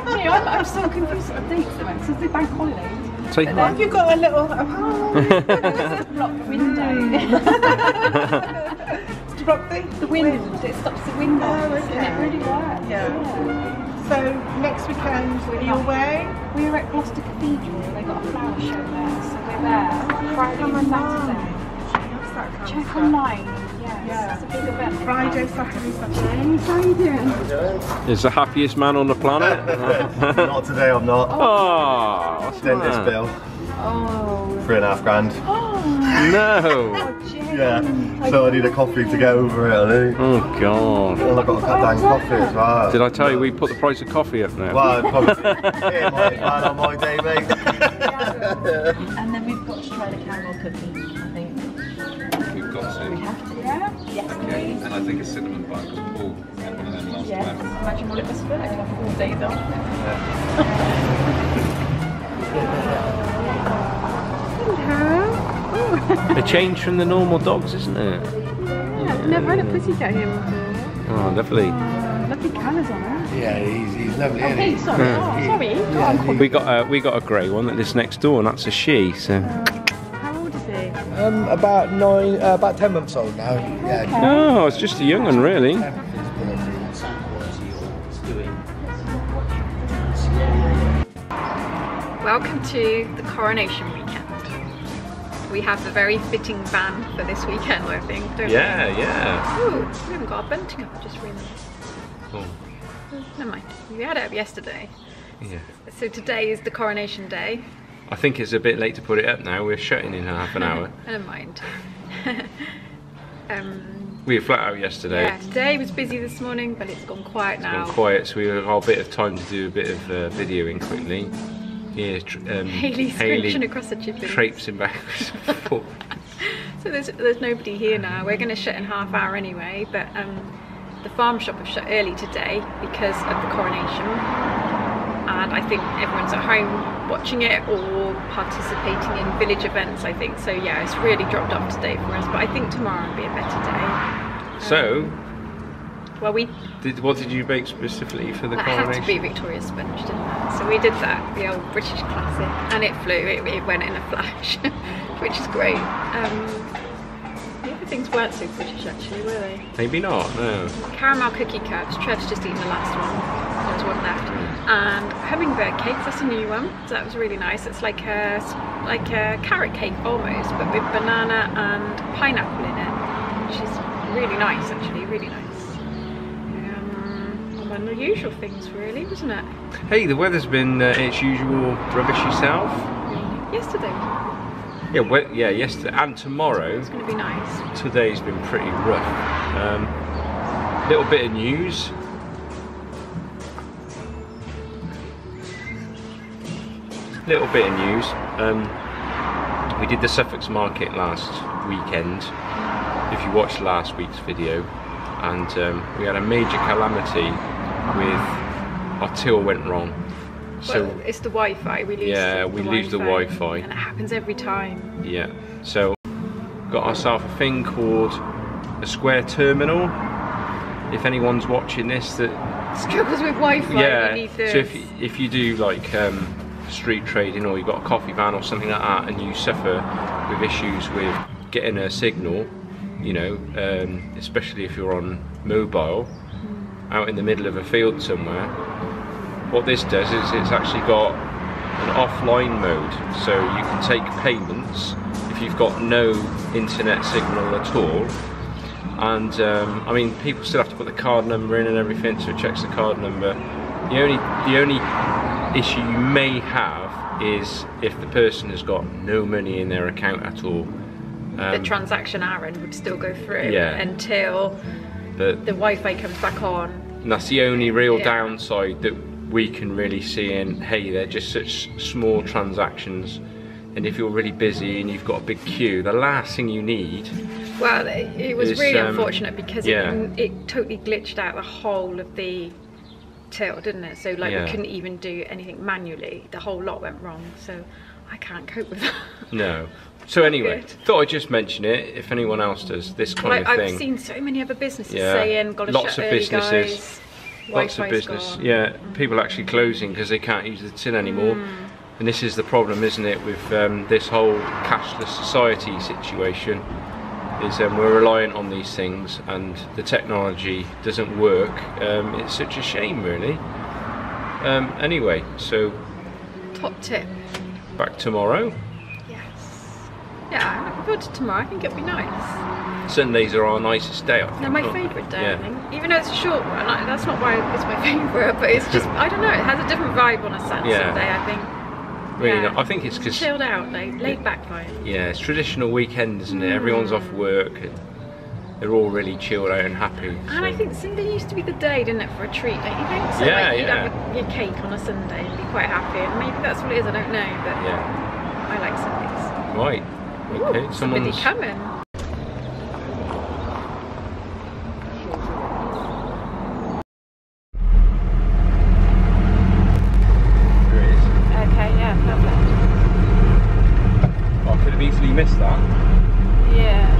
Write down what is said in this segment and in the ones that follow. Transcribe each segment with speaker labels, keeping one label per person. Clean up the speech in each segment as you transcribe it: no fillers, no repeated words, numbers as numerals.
Speaker 1: I'm so confused at the dates though, because it's the bank holiday.
Speaker 2: Take
Speaker 1: Have you got a little... block the window. To block the wind. It stops the wind. Oh, okay. And it really works. Yeah. So next weekend, are you away? We're at Gloucester Cathedral. They got a flower show there, so we're there Friday and Saturday. Check online. Yes, it's a big event. Friday, Saturday, Saturday. How are you doing?
Speaker 2: Is the happiest man on the planet?
Speaker 3: Not today, I'm not.
Speaker 2: Oh, what's
Speaker 3: Dentist bill.
Speaker 1: Oh.
Speaker 3: £3.5 grand.
Speaker 1: Oh.
Speaker 2: No.
Speaker 3: Yeah. So I need a coffee to get over it, I think.
Speaker 2: Oh God.
Speaker 3: Well, I've got to cut down coffee as well.
Speaker 2: Did I tell you we put the price of coffee up now?
Speaker 3: Well, probably it might bad on my day, mate.
Speaker 4: And then we've got to try the caramel cookie, I think.
Speaker 5: We've got to.
Speaker 4: We have to, yeah? Yes,
Speaker 5: Okay. And I think a cinnamon bun, because Paul had one of them last
Speaker 4: yes.
Speaker 5: time.
Speaker 4: Imagine what it was for, like 4 days off.
Speaker 2: A change from the normal dogs, isn't it?
Speaker 1: Yeah, I've never had a pussycat here before.
Speaker 2: Oh, lovely.
Speaker 1: Lovely colours on it.
Speaker 3: Yeah, he's lovely, isn't
Speaker 1: Hey, sorry. Oh, sorry. Go on.
Speaker 2: We got a grey one that lives next door, and that's a she. So.
Speaker 1: How old is he?
Speaker 3: About 10 months old now. Yeah.
Speaker 1: Okay.
Speaker 2: Oh, it's just a young one, really.
Speaker 6: Welcome to the coronation weekend. We have the very fitting van for this weekend, I think, don't we?
Speaker 2: Yeah.
Speaker 6: Ooh, we haven't got our bunting up, I just realised.
Speaker 2: Oh.
Speaker 6: Never mind, we had it up yesterday.
Speaker 2: Yeah.
Speaker 6: So today is the coronation day.
Speaker 2: I think it's a bit late to put it up now. We're shutting in half an hour.
Speaker 6: Never mind.
Speaker 2: We were flat out yesterday.
Speaker 6: Yeah, today was busy this morning, but it's gone quiet now.
Speaker 2: It's gone quiet, so we have a bit of time to do a bit of videoing quickly. Yeah,
Speaker 6: Hayley's scrunching across the chipping.
Speaker 2: Traipsing backwards and forth.
Speaker 6: So there's nobody here now. We're going to shut in half hour anyway, but the farm shop have shut early today because of the coronation, and I think everyone's at home watching it or participating in village events, I think. So yeah, it's really dropped off today for us, but I think tomorrow will be a better day.
Speaker 2: So,
Speaker 6: well,
Speaker 2: what did you bake specifically for the coronation?
Speaker 6: It had to be Victoria sponge, didn't it? So we did that, the old British classic, and it flew, it went in a flash, which is great. The other things weren't so British actually, were they?
Speaker 2: Maybe not, no.
Speaker 6: Caramel cookie cups, Trev's just eaten the last one, so there's one left. And hummingbird cakes, that's a new one, so that was really nice. It's like a carrot cake almost, but with banana and pineapple in it, which is really nice actually, really nice. And the usual things really, wasn't it?
Speaker 2: Hey, the weather's been its usual rubbishy self.
Speaker 6: Yesterday.
Speaker 2: Yeah, yesterday and tomorrow.
Speaker 6: It's going to be nice.
Speaker 2: Today's been pretty rough. Little bit of news. We did the Suffolk market last weekend, if you watched last week's video, and we had a major calamity with our till went wrong. So
Speaker 6: well, it's the Wi-Fi. We lose the
Speaker 2: Wi-Fi,
Speaker 6: and it happens every time.
Speaker 2: Yeah. So got ourselves a thing called a square terminal. If anyone's watching this that
Speaker 6: struggles with Wi-Fi,
Speaker 2: yeah.
Speaker 6: You need this.
Speaker 2: So if you do like street trading, or you've got a coffee van or something like that, and you suffer with issues with getting a signal, you know, especially if you're on mobile, out in the middle of a field somewhere, what this does is it's actually got an offline mode, so you can take payments if you've got no internet signal at all. And I mean, people still have to put the card number in and everything, so it checks the card number. The only issue you may have is if the person has got no money in their account at all.
Speaker 6: The transaction errand would still go through,
Speaker 2: yeah,
Speaker 6: until the Wi-Fi comes back on.
Speaker 2: And that's the only real downside that we can really see in, hey, they're just such small transactions, and if you're really busy and you've got a big queue, the last thing you need.
Speaker 6: Well, it was really unfortunate because it totally glitched out the whole of the till, didn't it? So like we couldn't even do anything manually. The whole lot went wrong, so I can't cope with that.
Speaker 2: No. So anyway, thought I'd just mention it if anyone else does this kind of thing.
Speaker 6: I've seen so many other businesses saying, got to
Speaker 2: lots
Speaker 6: shut
Speaker 2: of
Speaker 6: early,
Speaker 2: businesses.
Speaker 6: guys.
Speaker 2: lots of business.
Speaker 6: Gone.
Speaker 2: Yeah, people actually closing because they can't use the till anymore. And this is the problem, isn't it, with this whole cashless society situation, is we're reliant on these things and the technology doesn't work. It's such a shame, really. Anyway, so
Speaker 6: Top tip.
Speaker 2: back tomorrow.
Speaker 6: Yes. Yeah, I'm looking forward to tomorrow. I think it'll be nice.
Speaker 2: Sundays are our nicest day, I think.
Speaker 6: They're my
Speaker 2: aren't they?
Speaker 6: favourite day,
Speaker 2: Yeah.
Speaker 6: I think. Even though it's a short one, that's not why it's my favourite, but it's just, I don't know, it has a different vibe on a Sunday, I think.
Speaker 2: Really,
Speaker 6: Yeah.
Speaker 2: I think it's because
Speaker 6: Chilled out, laid back vibe.
Speaker 2: yeah, it's traditional weekend, isn't it? Everyone's off work and they're all really chilled out and happy.
Speaker 6: And I think Sunday used to be the day, didn't it, for a treat, don't you think? So
Speaker 2: Yeah,
Speaker 6: like, you'd
Speaker 2: yeah.
Speaker 6: have your cake on a Sunday and be quite happy, and maybe that's what it is, I don't know, but
Speaker 2: Yeah.
Speaker 6: I like Sundays.
Speaker 2: Right. Okay.
Speaker 6: Ooh, somebody coming.
Speaker 2: There it is.
Speaker 6: Okay, yeah, perfect.
Speaker 2: I could have easily missed that.
Speaker 6: Yeah.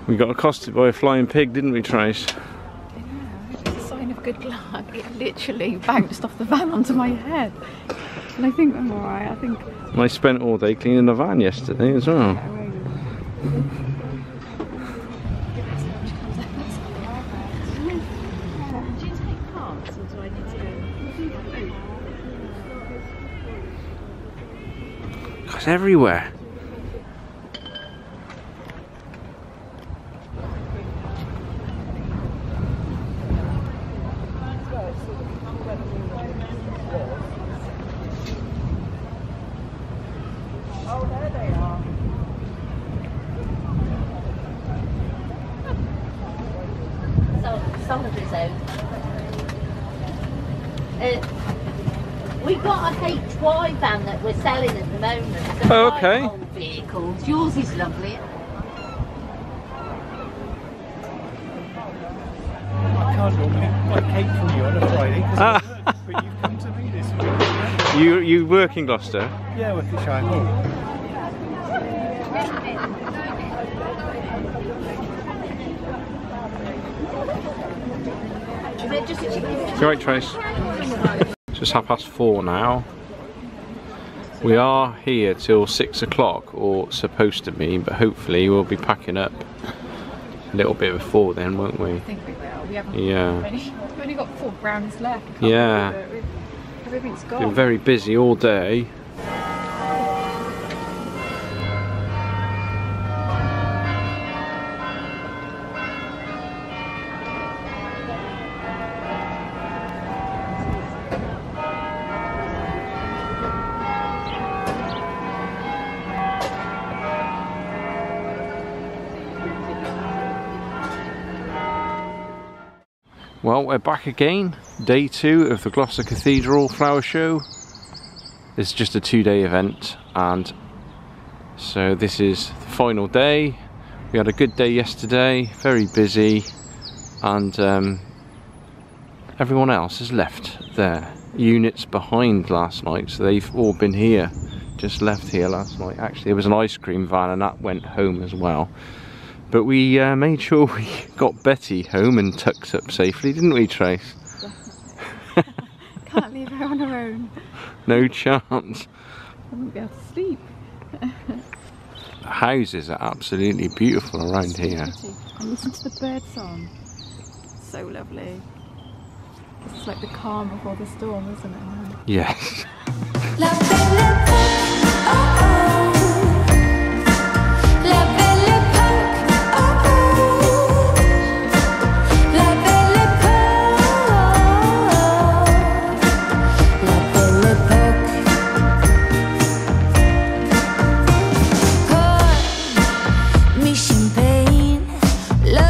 Speaker 2: We got accosted by a flying pig, didn't we, Trace?
Speaker 6: It's a sign of good luck. It literally bounced off the van onto my head. And I think I'm alright, I think...
Speaker 2: And I spent all day cleaning the van yesterday as well. It's everywhere.
Speaker 7: Some of it's out. We got a HY van that we're selling at the moment. So
Speaker 2: Oh, okay.
Speaker 7: old vehicles. Yours is lovely.
Speaker 8: I can't normally buy cake from you on a Friday, but you've come to me this week.
Speaker 2: You work in Gloucester?
Speaker 8: Yeah, with the Shire Hall.
Speaker 7: Is it just a chicken?
Speaker 2: You right, Trace? It's just 4:30 now. We are here till 6 o'clock, or supposed to be, but hopefully we'll be packing up a little bit before then, won't we?
Speaker 6: I think we will. We haven't we've only got 4 brownies left. I can't
Speaker 2: Yeah.
Speaker 6: believe it. Everything's gone.
Speaker 2: Been very busy all day. Well, we're back again, day 2 of the Gloucester Cathedral Flower Show. It's just a 2-day event, and so this is the final day. We had a good day yesterday, very busy, and everyone else has left their units behind last night, so they've all been here, just left here last night. Actually, there was an ice cream van and that went home as well. But we made sure we got Betty home and tucked up safely, didn't we, Trace?
Speaker 6: Can't leave her on her own.
Speaker 2: No chance.
Speaker 6: I won't be able to sleep.
Speaker 2: The houses are absolutely beautiful around here.
Speaker 6: Pretty. And listen to the bird song. So lovely. It's like the calm before the storm, isn't it?
Speaker 2: Yes.
Speaker 9: Champagne, love.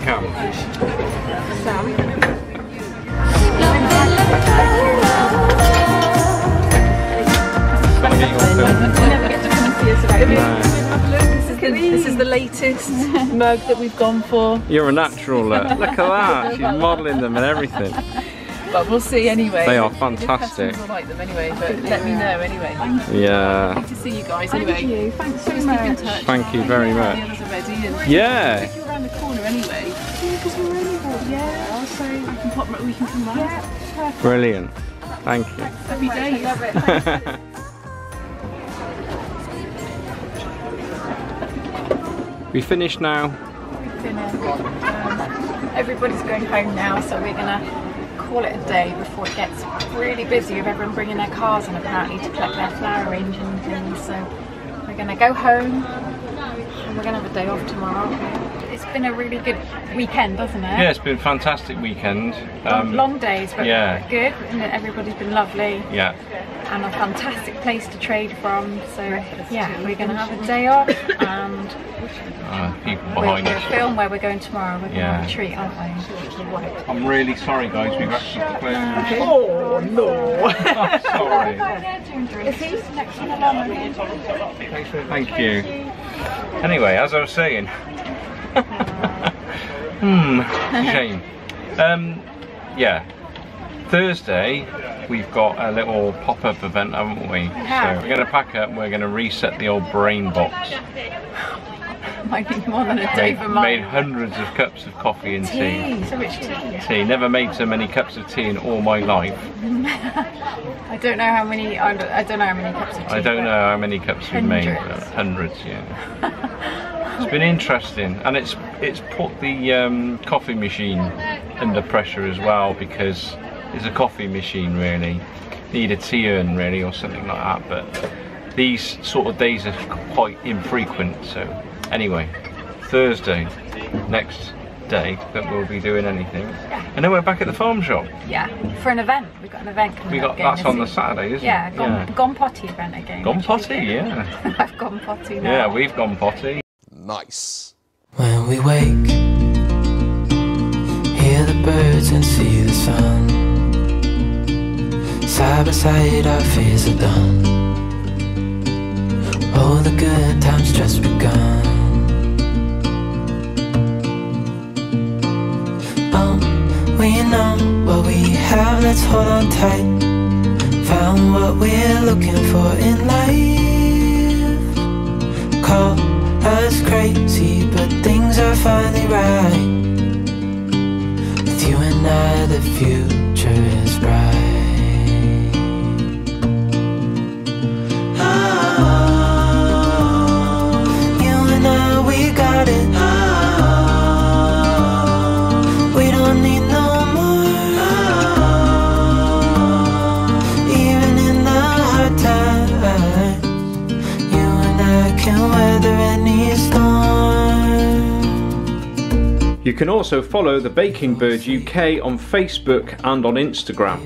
Speaker 2: can.
Speaker 4: This is the latest mug that we've gone for.
Speaker 2: You're a natural. Look at that. She's modelling them and everything.
Speaker 4: But we'll see anyway.
Speaker 2: They are fantastic.
Speaker 4: Customers will like them anyway, but let me know anyway.
Speaker 2: Yeah.
Speaker 4: Good to see you guys anyway.
Speaker 1: Thank you. Thanks so
Speaker 4: Keep
Speaker 1: much.
Speaker 4: in touch.
Speaker 2: Thank you very much.
Speaker 4: The others are ready. And
Speaker 2: Yeah.
Speaker 4: if you're around the corner anyway.
Speaker 1: Because we're only
Speaker 4: Yeah. So we can come round.
Speaker 1: Yeah, perfect.
Speaker 2: Brilliant. Thank you.
Speaker 4: Happy days.
Speaker 1: Love it.
Speaker 2: We finished now.
Speaker 6: We've finished. Everybody's going home now, so we're gonna call it a day before it gets really busy with everyone bringing their cars in apparently to collect their flower arranging and things. So we're gonna go home and we're gonna have a day off tomorrow. It's been a really good weekend, hasn't it?
Speaker 2: Yeah, it's been a fantastic weekend.
Speaker 6: Long days, but
Speaker 2: yeah.
Speaker 6: good. And everybody's been lovely.
Speaker 2: Yeah.
Speaker 6: And a fantastic place to trade from. So yeah, we're gonna have a day off and
Speaker 2: people
Speaker 6: we'll
Speaker 2: behind us.
Speaker 6: film where we're going tomorrow. We're gonna
Speaker 2: Yeah.
Speaker 6: have a treat, aren't we?
Speaker 2: I'm really sorry, guys. We've actually closed.
Speaker 4: Oh no!
Speaker 2: Sorry. Thank you. Anyway, as I was saying, shame. Yeah, Thursday we've got a little pop-up event, haven't we? So we're going to pack up and we're going to reset the old brain box.
Speaker 6: Might be more than a day for
Speaker 2: Made
Speaker 6: mine.
Speaker 2: hundreds of cups of coffee and tea.
Speaker 6: So much tea.
Speaker 2: Never made so many cups of tea in all my life.
Speaker 6: I don't know how many. I don't know how many cups of tea.
Speaker 2: I don't know how many cups we've made.
Speaker 6: Hundreds.
Speaker 2: Hundreds, yeah. It's been interesting, and it's put the coffee machine under pressure as well, because it's a coffee machine really. Need a tea urn really or something like that, but these sort of days are quite infrequent. So anyway, Thursday, next day that we'll be doing anything, and then we're back at the farm shop.
Speaker 6: Yeah, for an event. We've got an event coming up again,
Speaker 2: that's on the Saturday, isn't
Speaker 6: yeah,
Speaker 2: it?
Speaker 6: Gone Potty event again.
Speaker 2: Gone
Speaker 6: actually.
Speaker 2: potty, yeah.
Speaker 6: I've gone potty now.
Speaker 2: Yeah, we've gone potty.
Speaker 9: Nice. When we wake, hear the birds and see the sun. Side by side our fears are done. All the good times just begun. We know what we have, let's hold on tight. Found what we're looking for in life. Call us crazy, but things are finally right. With you and I, the future is bright. Oh, you and I, we got it. Oh, we don't need no more. Oh, even in the hard times, you and I can weather any storm.
Speaker 2: You can also follow the Baking Bird UK on Facebook and on Instagram.